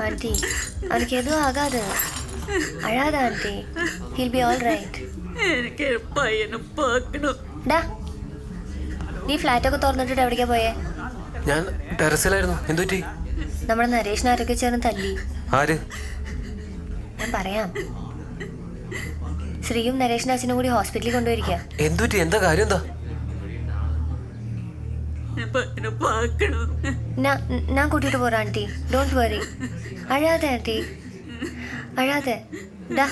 Aunty அவனுக்கு எதுவும் ஆகாது, அழாத aunty. He'll be all right. എനിക്ക് പയ്യനെ പാക്കണം. ഡാ, നീ ഫ്ലാറ്റൊക്കെ തുറന്നിട്ടിട്ട് എവിടേക്കാ പോയേ? ഞാൻ ടെറസിലായിരുന്നു. എന്തു പറ്റി? നമ്മുടെ നരേഷിനെ ആരൊക്കെ ചേർന്ന് തല്ലി. ആര്? ഞാൻ പറയാം. ശ്രീയും നരേഷിന്റെ അച്ഛനും കൂടി ഹോസ്പിറ്റലിൽ കൊണ്ടുപോയിരിക്കുക. എന്തു പറ്റി? എന്താ കാര്യം? എന്താ? പയ്യനെ പാക്കണം. ഞാൻ കൂട്ടിയിട്ട് പോരാ ആൻറ്റി. Don't worry. അഴാതെ ആൻറ്റി, അഴാതെ. ഡാ,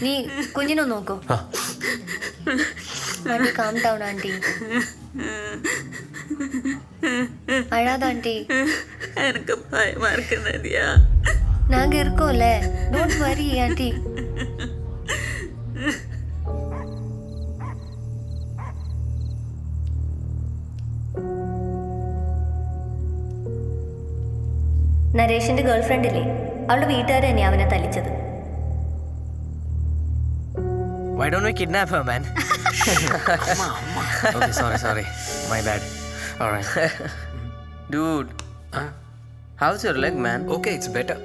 നീ കുഞ്ഞിനോ നോക്കൂ. Aunty calm down aunty. അഴാതെ ആൻറ്റി. എനിക്ക് ഭയമാർക്കുന്നതിയാ. നാങ്ക ഇരിക്കോല്ലേ. Don't worry aunty. നരേഷിന്റെ ഗേൾ ഫ്രണ്ട് ഇല്ലേ, അവളുടെ വീട്ടുകാർ തന്നെയാ അവനെ തല്ലിച്ചത്. Why don't we kidnap her, man? Okay, sorry. My bad. All right. Dude, how's your leg, man? Okay, it's better.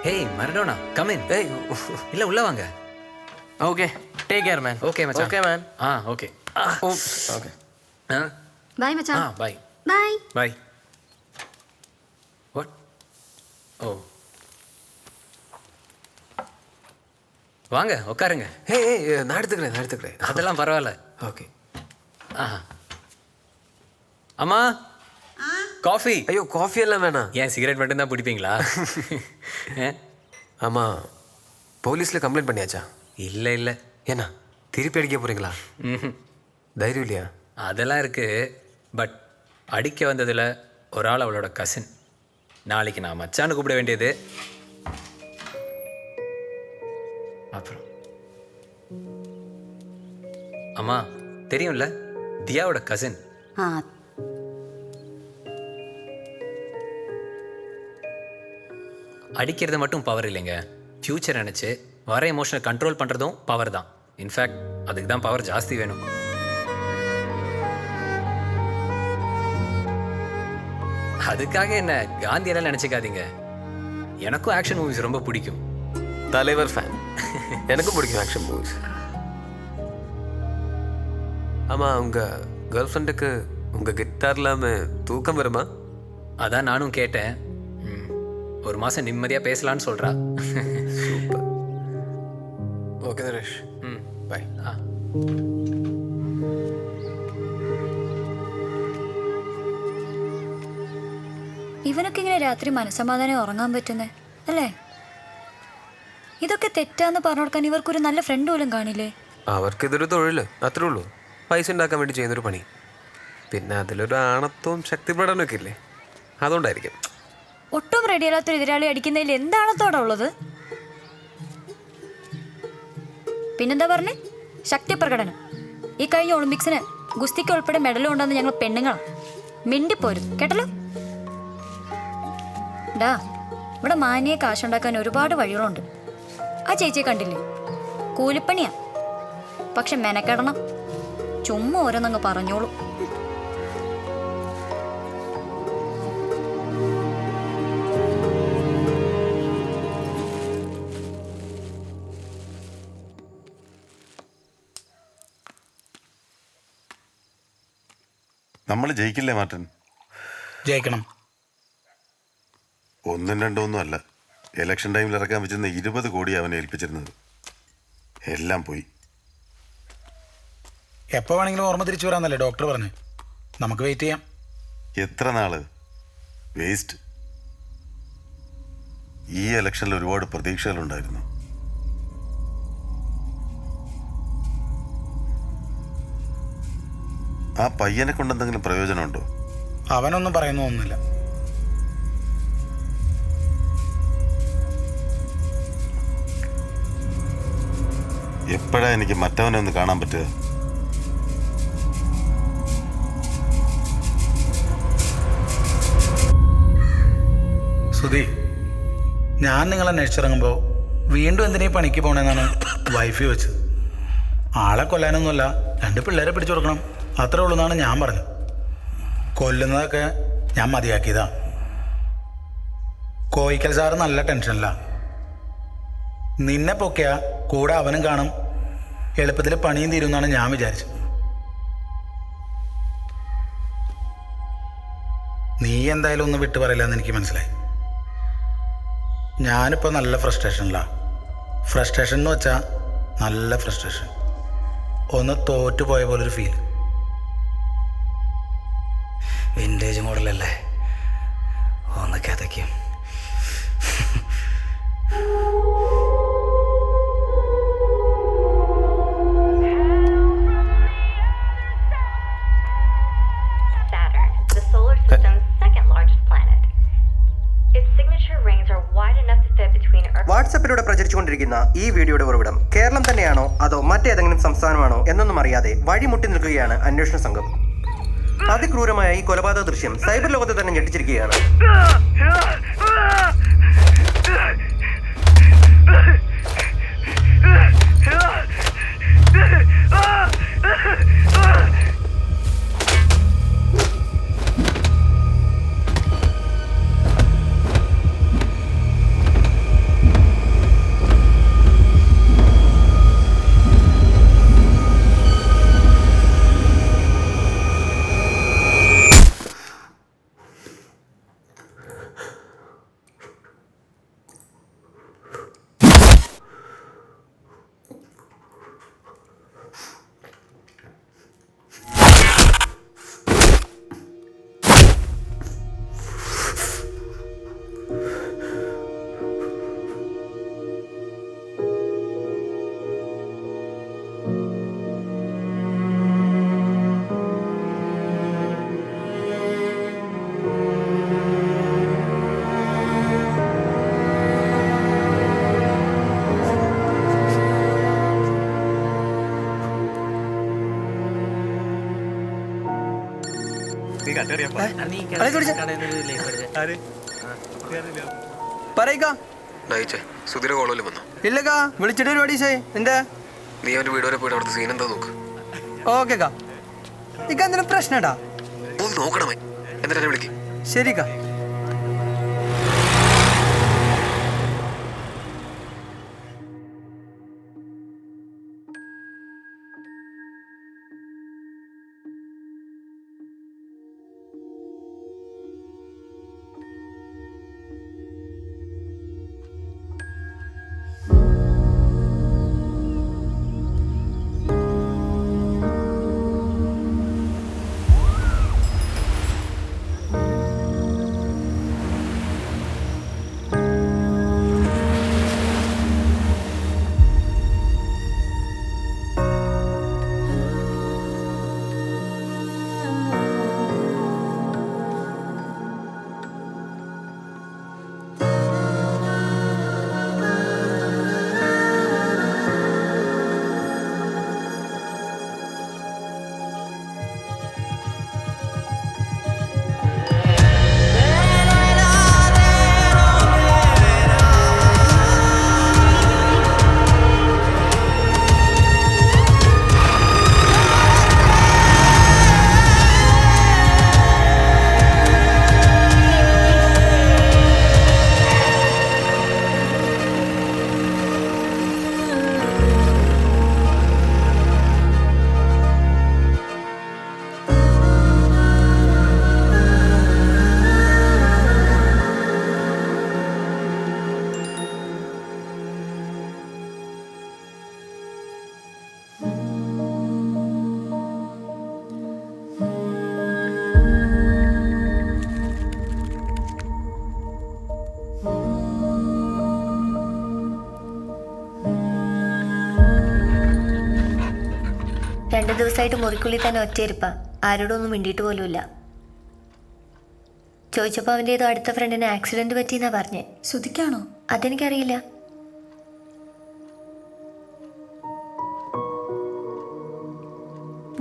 Hey, Maradona, come in. Hey, illa ulla vaanga. Okay, take care, man. Okay, macha. Okay, man. Okay. Oops. Okay. Bye മച്ചാ. Bye. Bye. Bye. What? Oh. வாங்க உட்காருங்க. ஹே, நான் எடுத்துக்கிறேன். அதெல்லாம் பரவாயில்ல. Okay. அம்மா, coffee. ஐயோ, coffee எல்லாம் வேணாம். ஏன் சிகரெட் மட்டும்தான் பிடிப்பீங்களா? ஆமாம், போலீஸில் கம்ப்ளைண்ட் பண்ணியாச்சா? இல்லை. ஏன்னா திருப்பி அடிக்க போகிறீங்களா? தைரியம் இல்லையா? அதெல்லாம் இருக்குது. பட் அடிக்க வந்ததில் ஒரு ஆள் அவளோட கசின். நாளைக்கு நான் மச்சான்னு கூப்பிட வேண்டியது. அப்புறம் அம்மா தெரியும்ல, தியாவோட கசின். அடிக்கிறது மட்டும் பவர் இல்லைங்க, ஃப்யூச்சர் நினச்சி வர எமோஷனை கண்ட்ரோல் பண்ணுறதும் பவர் தான். இன்ஃபேக்ட் அதுக்கு தான் பவர் ஜாஸ்தி வேணும். அதுக்காக என்ன காந்தியெல்லாம் நினச்சிக்காதீங்க. எனக்கும் ஆக்ஷன் மூவிஸ் ரொம்ப பிடிக்கும். தலைவர் ஃபேன். எனக்கும் பிடிக்கும் ஆக்ஷன் மூவிஸ். ஆமாம், உங்கள் கேர்ள் ஃப்ரெண்டுக்கு உங்கள் கிட்டார் இல்லாமல் தூக்கம் வருமா? அதான் நானும் கேட்டேன். ஒரு மாதம் நிம்மதியாக பேசலான்னு சொல்கிறா. சூப்பர். ஓகே நரேஷ். பை. ഇവനൊക്കെ ഇങ്ങനെ രാത്രി മനസ്സമാധാനം ഉറങ്ങാൻ പറ്റുന്നേ അല്ലേ? ഇതൊക്കെ തെറ്റാന്ന് പറഞ്ഞു കൊടുക്കാൻ ഇവർക്കൊരു നല്ല ഫ്രണ്ട് പോലും കാണില്ലേ? അവർക്കിതൊരു തൊഴിൽ, അത്രേ ഉള്ളൂ. പൈസ ഉണ്ടാക്കാൻ വേണ്ടി ചെയ്യുന്നൊരു പണി. പിന്നെ അതിലൊരു ആണത്വവും ശക്തിപ്രകടനമൊക്കെ ഇല്ലേ, അതുകൊണ്ടായിരിക്കും. ഒട്ടും റെഡിയല്ലാത്തൊരു എതിരാളി അടിക്കുന്നതിൽ എന്താണത്തോടെ ഉള്ളത്? പിന്നെന്താ പറഞ്ഞേ? ശക്തി പ്രകടനം. ഈ കഴിഞ്ഞ ഒളിമ്പിക്സിന് ഗുസ്തിക്ക് ഉൾപ്പെടെ മെഡലും ഉണ്ടെന്ന് ഞങ്ങൾ പെണ്ണുങ്ങളാണ്. മിണ്ടിപ്പോരും കേട്ടല്ലോ. ഡാ, ഇവിടെ മാന്യെ കാശുണ്ടാക്കാൻ ഒരുപാട് വഴികളുണ്ട്. ആ ചേച്ചിയെ കണ്ടില്ലേ? കൂലിപ്പണിയാ, പക്ഷെ മെനക്കെടണം. ചുമ്മാ ഓരോന്നങ്ങ് പറഞ്ഞോളൂ. നമ്മൾ ജയിക്കില്ലേ മാർട്ടിൻ? ജയിക്കണം. 1 2 അല്ല, ഇലക്ഷൻ ടൈമിൽ ഇറക്കാൻ വെച്ചിരുന്ന 20 കോടി അവനെ ഏൽപ്പിച്ചിരുന്നത്. എല്ലാം പോയി. എപ്പോൾ വേണമെങ്കിലും ഓർമ്മ തിരിച്ചു വരാമെന്നല്ലേ ഡോക്ടർ പറഞ്ഞു. നമുക്ക് വെയിറ്റ് ചെയ്യാം. എത്ര നാള് വേസ്റ്റ്? ഈ ഇലക്ഷനിൽ ഒരുപാട് പ്രതീക്ഷകളുണ്ടായിരുന്നു. ആ പയ്യനെ കൊണ്ടെന്തെങ്കിലും പ്രയോജനമുണ്ടോ? അവനൊന്നും പറയുന്നൊന്നുമില്ല. എപ്പോഴാ എനിക്ക് മറ്റവനെ ഒന്ന് കാണാൻ പറ്റുക? സുധി, ഞാൻ നിങ്ങളെ അന്വേഷിച്ചിറങ്ങുമ്പോൾ വീണ്ടും എന്തിനാ പണിക്ക് പോകണമെന്നാണ് വൈഫ് വെച്ചത്. ആളെ കൊല്ലാനൊന്നുമല്ല, 2 പിള്ളേരെ പിടിച്ചു കൊടുക്കണം, അത്രേ ഉള്ളൂ എന്നാണ് ഞാൻ പറഞ്ഞത്. കൊല്ലുന്നതൊക്കെ ഞാൻ മതിയാക്കിയതാ. കോയിക്കൽ സാറ് നല്ല ടെൻഷനില്ല. നിന്നെ പൊക്കിയ കൂടെ അവനും കാണും, എളുപ്പത്തിൽ പണിയും തീരുമെന്നാണ് ഞാൻ വിചാരിച്ചത്. നീ എന്തായാലും ഒന്നും വിട്ടു പറയില്ലെന്ന് എനിക്ക് മനസ്സിലായി. ഞാനിപ്പോൾ നല്ല ഫ്രസ്ട്രേഷനിലാണ്. ഫ്രസ്ട്രേഷൻ എന്ന് വെച്ചാൽ നല്ല ഫ്രസ്ട്രേഷൻ. ഒന്ന് തോറ്റുപോയ പോലൊരു ഫീൽ. വിൻറ്റേജ് മോഡലല്ലേ, ഒന്ന് കഥയ്ക്കും. Saturn, the solar system's second largest planet. Its signature rings are wide enough to fit between Earth. വാട്സാപ്പിലൂടെ പ്രചരിച്ചുകൊണ്ടിരിക്കുന്ന ഈ വീഡിയോയുടെ ഉറവിടം കേരളം തന്നെയാണോ അതോ മറ്റേതെങ്കിലും സംസ്ഥാനമാണോ എന്നൊന്നും അറിയാതെ വഴിമുട്ടി നിൽക്കുകയാണ് അന്വേഷണ സംഘം. അതിക്രൂരമായ ഈ കൊലപാതക ദൃശ്യം സൈബർ ലോകത്തെ തന്നെ ഞെട്ടിച്ചിരിക്കുകയാണ്. സുധീര കോളോല് വന്നു. ഇല്ലക്കാ വിളിച്ചിട്ട് ഒരു പടീസേ എന്താ നീ അവന്റെ വീട് വരെ പോയിട്ട് അവിടുത്തെ സീൻ എന്താ നോക്ക്. ഓക്കേക്കാ. ഇക്ക എന്തെങ്കിലും പ്രശ്നടാ? പോയി നോക്കണമേ, എന്നിട്ട് വിളിക്കും. ശരിക്കാ. രണ്ടു ദിവസമായിട്ട് മുറിക്കുള്ളിൽ തന്നെ ഒറ്റയിരിപ്പാ. ആരോടും ഒന്നും മിണ്ടിയിട്ട് പോലുമില്ല. ചോദിച്ചപ്പോൾ അവൻ്റെ ഏതോ അടുത്ത ഫ്രണ്ടിന് ആക്സിഡന്റ് പറ്റിയെന്നാ പറഞ്ഞേ. ശ്രുതിക്കാണോ? അതെനിക്കറിയില്ല.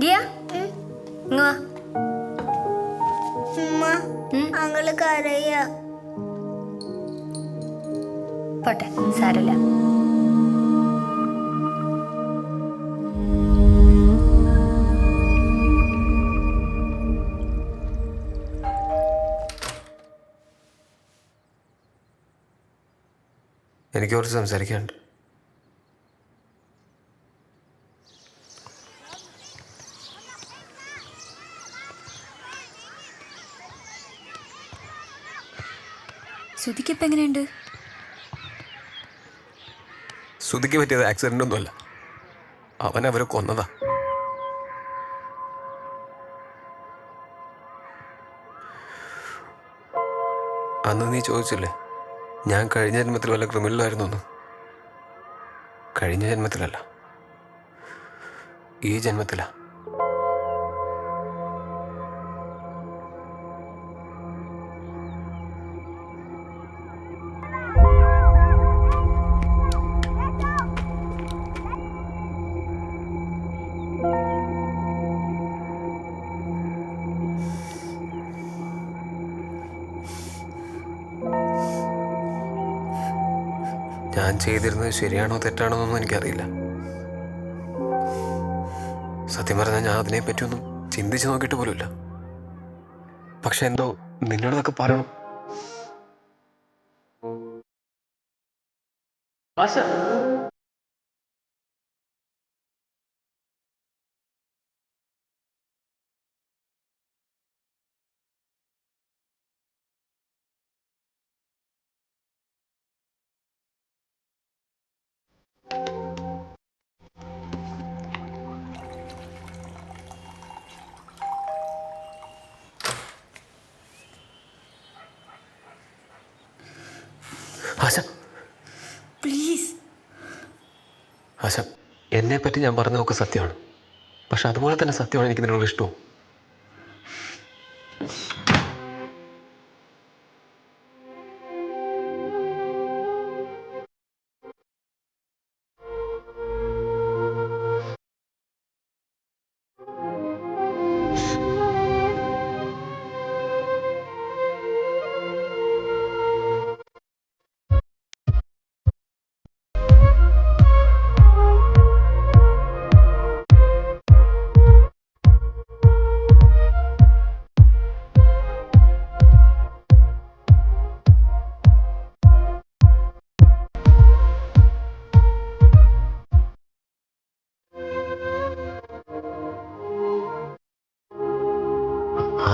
ദിയ, ഇങ്ങ് വാ. അങ്ങള് കരയാ. പോട്ടെ, സാരമില്ല. എനിക്ക് കുറച്ച് സംസാരിക്കാനുണ്ട്. ശ്രുതിക്കിപ്പോൾ എങ്ങനെയുണ്ട്? ശ്രുതിക്ക് പറ്റിയത് ആക്സിഡൻ്റ് ഒന്നുമല്ല, അവരെ കൊന്നതാ. അന്ന് നീ ചോദിച്ചില്ലേ ഞാൻ കഴിഞ്ഞ ജന്മത്തിൽ വല്ല ക്രിമിനലായിരുന്നു? കഴിഞ്ഞ ജന്മത്തിലല്ല, ഈ ജന്മത്തിലാ. ഞാൻ ചെയ്തിരുന്നത് ശരിയാണോ തെറ്റാണോ എന്നൊന്നും എനിക്കറിയില്ല. സത്യം പറഞ്ഞാൽ ഞാൻ അതിനെപ്പറ്റിയൊന്നും ചിന്തിച്ചു നോക്കിയിട്ട് പോലുമില്ല. പക്ഷെ എന്തോ നിന്നോടൊക്കെ പറയണം. ആശ, പ്ലീസ്. ആശ, എന്നെപ്പറ്റി ഞാൻ പറഞ്ഞതൊക്കെ സത്യമാണ്. പക്ഷെ അതുപോലെ തന്നെ സത്യമാണ് എനിക്ക് നിന്നോട് ഇഷ്ടവും.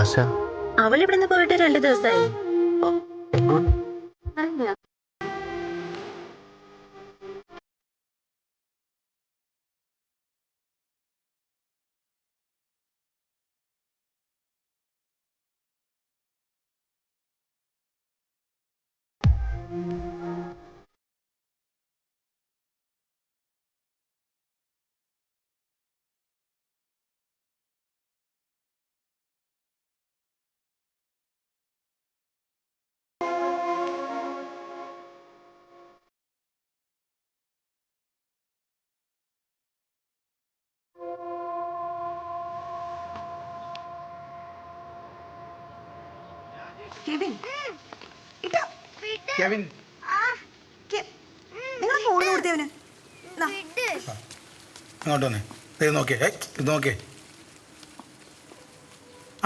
ആശ, അവൾ ഇവിടുന്ന് പോയിട്ട് 2 ദിവസമായി. ഇങ്ങോട്ട് വന്നേ, ഇത് നോക്കിയേ, ഇത് നോക്കിയേ.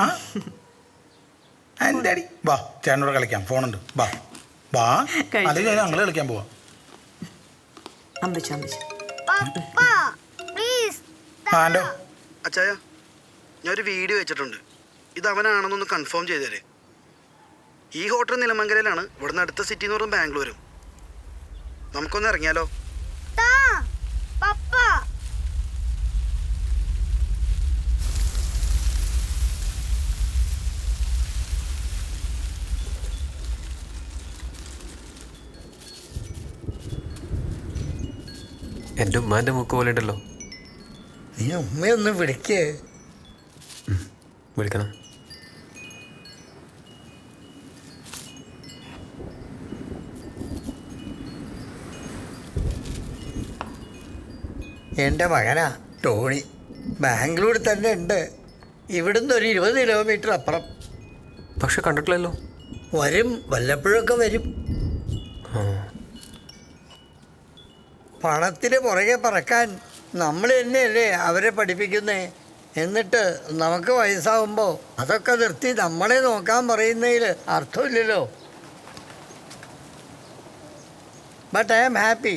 ആ എൻ്റെ അടി, വാ ചേട്ടനോട് കളിക്കാം, ഫോണുണ്ട്, വാ വാ. അല്ലെങ്കിൽ ഞങ്ങൾ കളിക്കാൻ പോവാം. ആൻഡോ അച്ചായ, ഞാനൊരു വീഡിയോ വെച്ചിട്ടുണ്ട്. ഇത് അവനാണെന്നൊന്ന് കൺഫേം ചെയ്തേരെ. ഈ ഹോട്ടൽ നിലമംഗലയിലാണ്. ഇവിടുന്ന് അടുത്ത സിറ്റി എന്ന് പറയുന്നത് ബാംഗ്ലൂരും. നമുക്കൊന്ന് ഇറങ്ങിയാലോ? എൻ്റെ ഉമ്മാൻ്റെ മുക്ക് പോലെ ഉണ്ടല്ലോ. നീ ഉമ്മയൊന്ന് വിളിക്കേ. വിളിക്കണം. എൻ്റെ മകനാ ടോണി. ബാംഗ്ലൂർ തന്നെ ഉണ്ട്. ഇവിടുന്ന് ഒരു 20 കിലോമീറ്റർ അപ്പുറം. പക്ഷെ കണ്ടിട്ടില്ലല്ലോ. വരും, വല്ലപ്പോഴൊക്കെ വരും. പണത്തിന് പുറകെ പറക്കാൻ നമ്മൾ തന്നെയല്ലേ അവരെ പഠിപ്പിക്കുന്നേ. എന്നിട്ട് നമുക്ക് വയസ്സാവുമ്പോൾ അതൊക്കെ നിർത്തി നമ്മളെ നോക്കാൻ പറയുന്നതിൽ അർത്ഥമില്ലല്ലോ. But I am happy.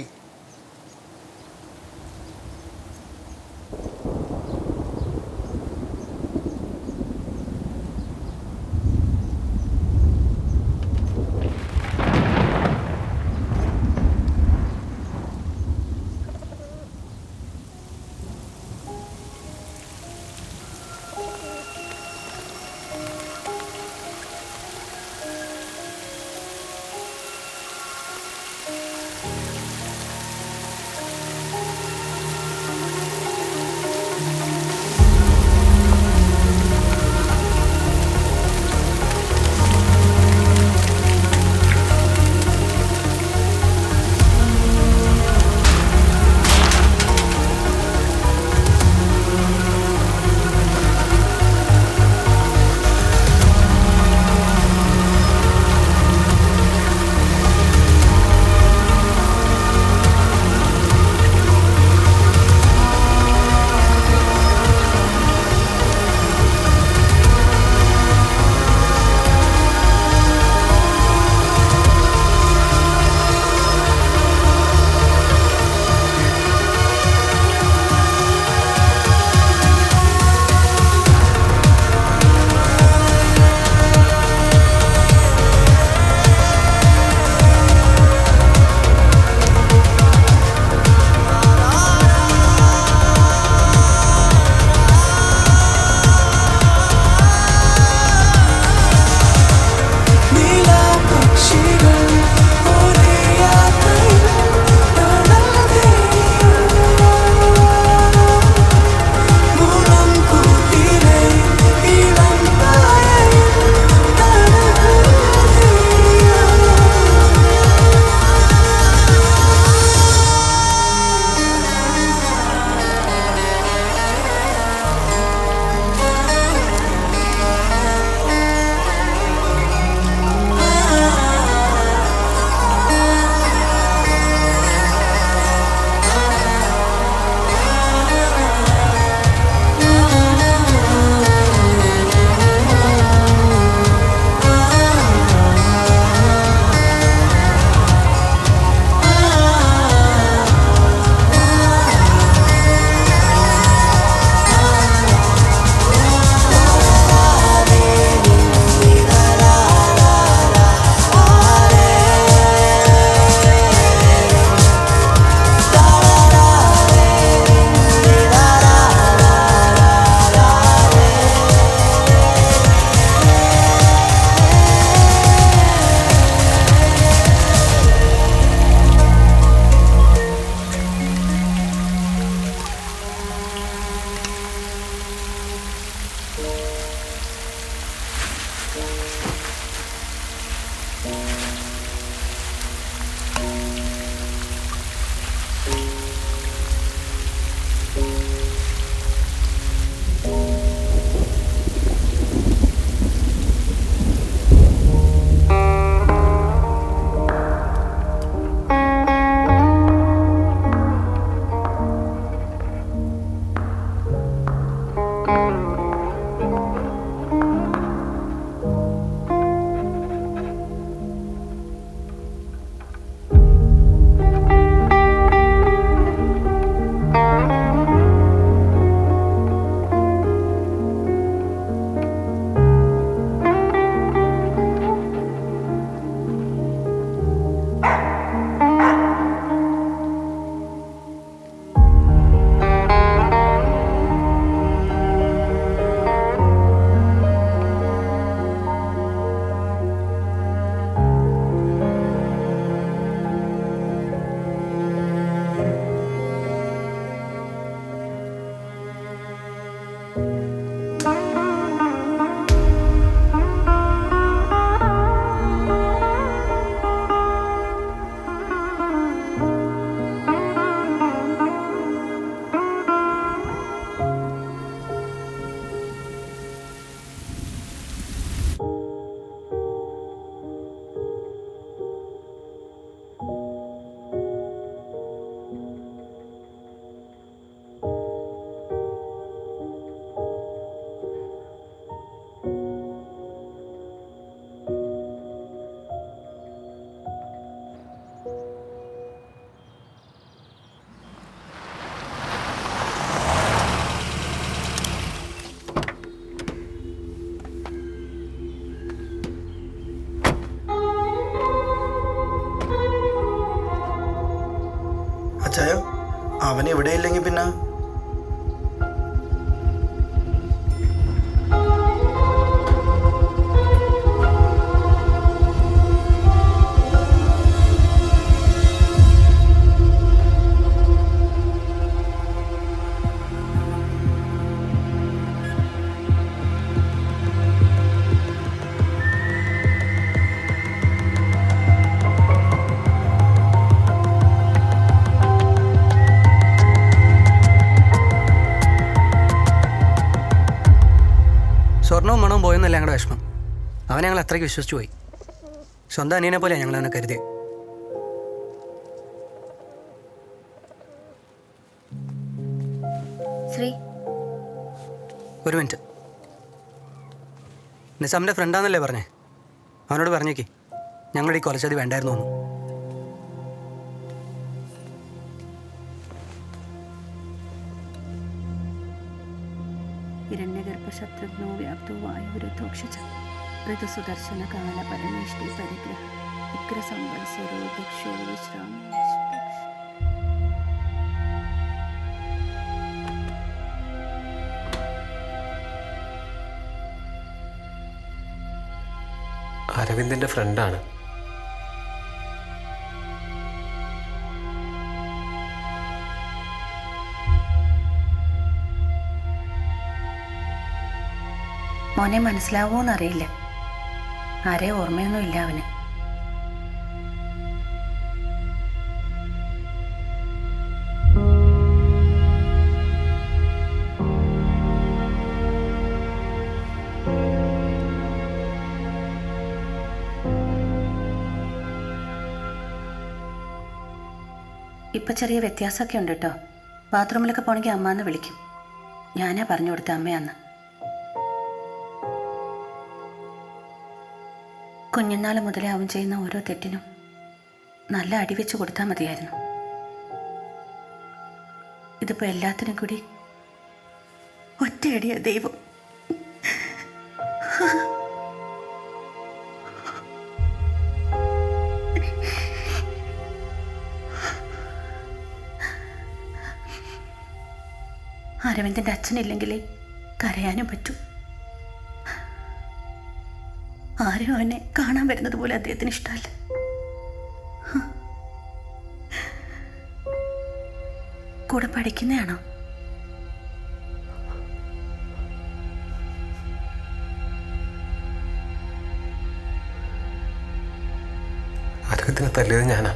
അച്ചായ അവൻ ഇവിടെ ഇല്ലെങ്കിൽ പിന്നെ സ്വർണവും മണവും പോയെന്നല്ല ഞങ്ങളുടെ വിഷമം. അവനെ ഞങ്ങൾ അത്രയ്ക്ക് വിശ്വസിച്ചു പോയി. സ്വന്തം അനിയനെ പോലെ ഞങ്ങൾ അവനെ കരുതി. ശ്രീ, ഒരു മിനിറ്റ്. നിസാമിൻ്റെ ഫ്രണ്ടാന്നല്ലേ പറഞ്ഞേ? അവനോട് പറഞ്ഞേക്ക് ഞങ്ങളുടെ ഈ കൊലച്ചതി വേണ്ടായിരുന്നു ഒന്നും. ഹിരണ്യഗർഭശത്രുഘ്നോ വ്യാപ്തോ വായുവിരുദ്ധോക്ഷ ഋതുസുദർശന കാല പരമേഷ്ടി പരിഗ്രഹ ഉഗ്രസംവത്സരോ ദക്ഷോ വിശ്രാമ. അരവിന്ദിൻ്റെ ഫ്രണ്ടാണ്. മോനെ മനസ്സിലാവോന്നറിയില്ല. ആരെ ഓർമ്മയൊന്നും ഇല്ല അവന്. ഇപ്പം ചെറിയ വ്യത്യാസമൊക്കെ ഉണ്ട് കേട്ടോ. ബാത്റൂമിലൊക്കെ പോണെങ്കിൽ അമ്മയെന്ന് വിളിക്കും. ഞാനാ പറഞ്ഞു കൊടുത്ത അമ്മയാന്ന്. കുഞ്ഞുനാൾ മുതലേ അവൻ ചെയ്യുന്ന ഓരോ തെറ്റിനും നല്ല അടി വെച്ച് കൊടുത്താൽ മതിയായിരുന്നു. ഇതിപ്പോൾ എല്ലാത്തിനും കൂടി ഒറ്റയടിയ ദൈവം. അരവിന്ദൻ്റെ അച്ഛനില്ലെങ്കിലേ കരയാനും പറ്റൂ. ആരും അവനെ കാണാൻ വരുന്നത് പോലെ അദ്ദേഹത്തിന് ഇഷ്ടമല്ല. കൂടെ പഠിക്കുന്നതാണോ? അരവിന്ദിനെ തല്ലിയത് ഞാനാ.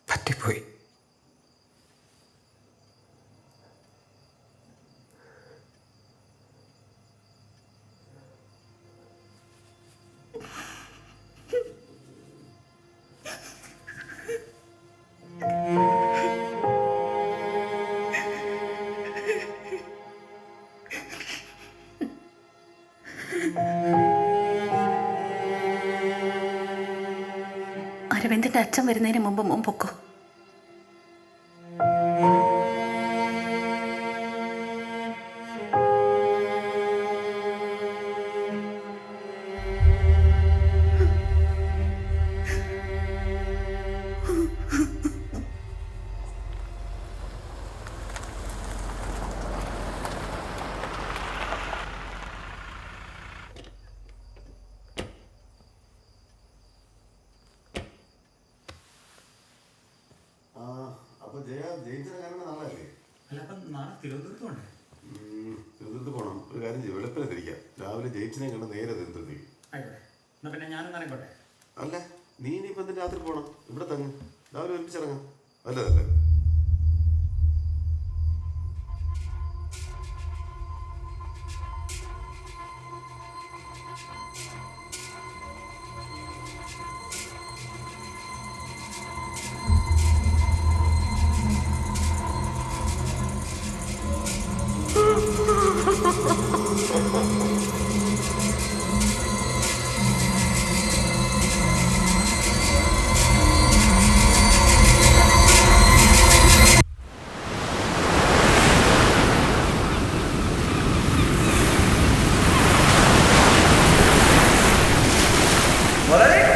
പറ്റിപ്പോയി. അരവിന്ദൻ്റെ അച്ഛൻ വരുന്നതിന് മുമ്പ് മോൻ പൊക്കോ. തിരുവനന്തപുരത്ത് പോകണം. ഒരു കാര്യം ചെയ്യും, വെളുപ്പിനെ തിരിക്കാം. രാവിലെ ജയിച്ചിനെ കണ്ട് നേരെ തിരുവനന്തപുരത്തേക്ക്. പിന്നെ ഞാനും നനക്കോട്ടെ. അല്ല, നീ ഇനിയിപ്പോൾ എന്തിന് രാത്രി പോകണം? ഇവിടെ തങ്ങ്, രാവിലെ ഒരുമിച്ചിറങ്ങാം. അല്ലതല്ലേ? മുരളി